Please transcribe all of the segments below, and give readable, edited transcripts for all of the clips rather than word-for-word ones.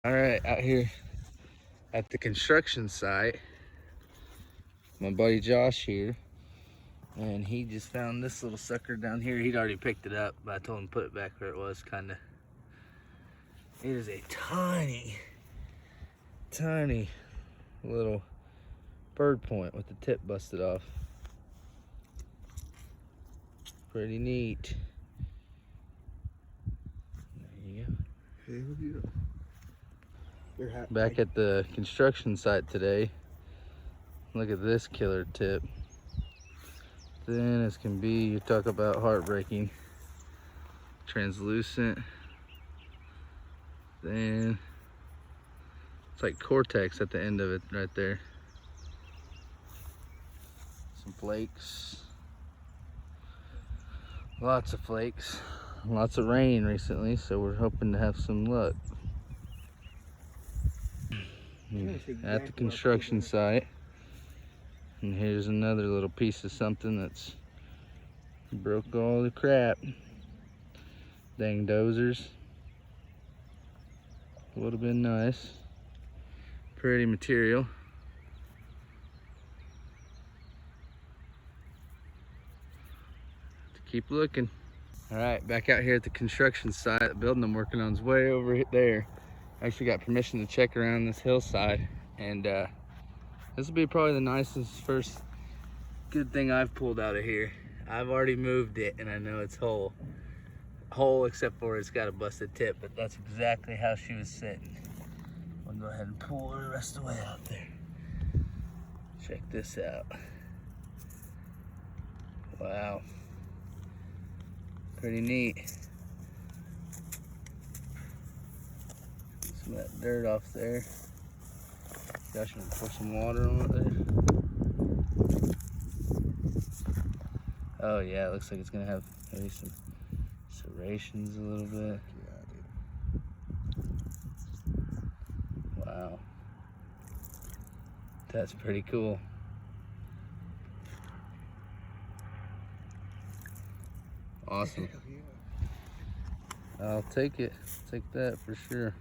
All right, out here at the construction site, my buddy Josh here, and he just found this little sucker down here. He'd already picked it up, but I told him to put it back where it was, kinda. It is a tiny little bird point with the tip busted off. Pretty neat. There you go. Back at the construction site today. Look at this killer tip. Thin as can be. You talk about heartbreaking. Translucent. Thin. It's like cortex at the end of it right there. Some flakes. Lots of flakes. Lots of rain recently, so we're hoping to have some luck. At the construction site. And here's another little piece of something that's broke all the crap. Dang dozers. Would have been nice. Pretty material. To keep looking. All right, back out here at the construction site. The building I'm working on is way over there. I actually got permission to check around this hillside, and this will be probably the nicest first good thing I've pulled out of here. I've already moved it, and I know it's whole except for it's got a busted tip, but that's exactly how she was sitting. I'll go ahead and pull her the rest of the way out there. Check this out. Wow. Pretty neat. Some of that dirt off there. Gosh, I'm gonna pour some water on it there. Oh yeah, it looks like it's gonna have maybe some serrations a little bit. Wow. That's pretty cool. Awesome. I'll take it. Take that for sure.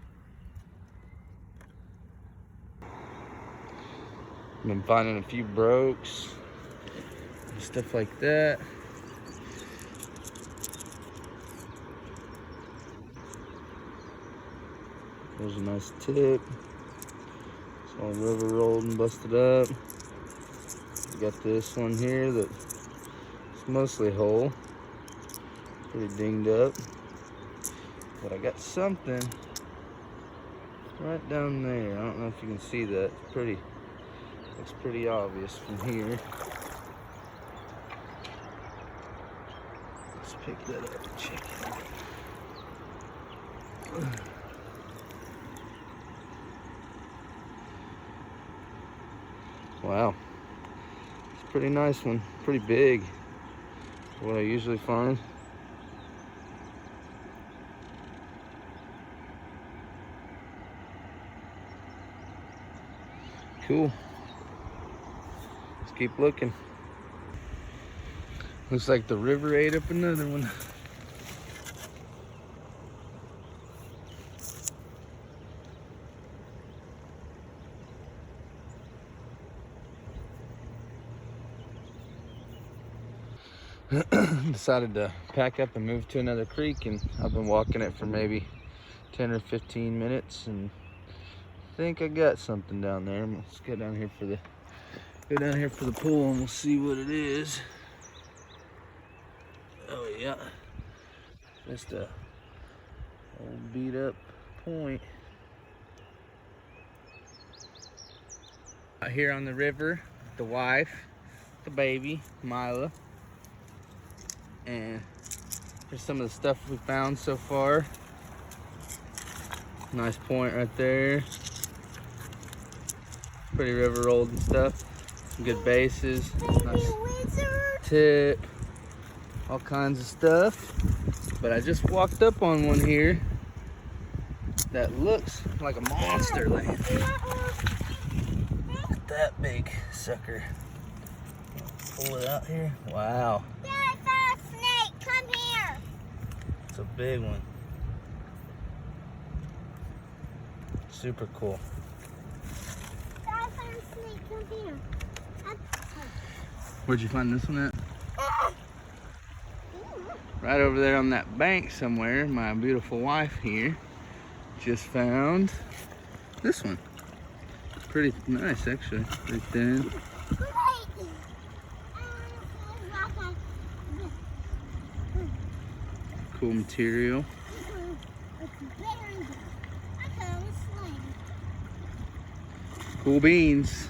Been finding a few brokes and stuff like that. There's a nice tip. It's all river rolled and busted up. We got this one here that's mostly whole. Pretty dinged up. But I got something right down there. I don't know if you can see that. It's pretty. Looks pretty obvious from here. Let's pick that up and check it. Wow. It's a pretty nice one. Pretty big for what I usually find. Cool. Keep looking. Looks like the river ate up another one. Decided to pack up and move to another creek, and I've been walking it for maybe 10 or 15 minutes, and I think I got something down there. Let's go down here for the pool and we'll see what it is. Oh yeah, just a old beat up point. Out here on the river, the wife, the baby, Mila, and here's some of the stuff we found so far. Nice point right there. Pretty river rolled and stuff. Some good bases. Nice tip. All kinds of stuff. But I just walked up on one here that looks like a monster land. Look at that big sucker. Pull it out here. Wow. Dad, I found a snake. Come here. It's a big one. Super cool. I found a snake. Come here. Where'd you find this one at? Right over there on that bank somewhere. My beautiful wife here just found this one. Pretty nice, actually. Pretty thin. Cool material. Cool beans.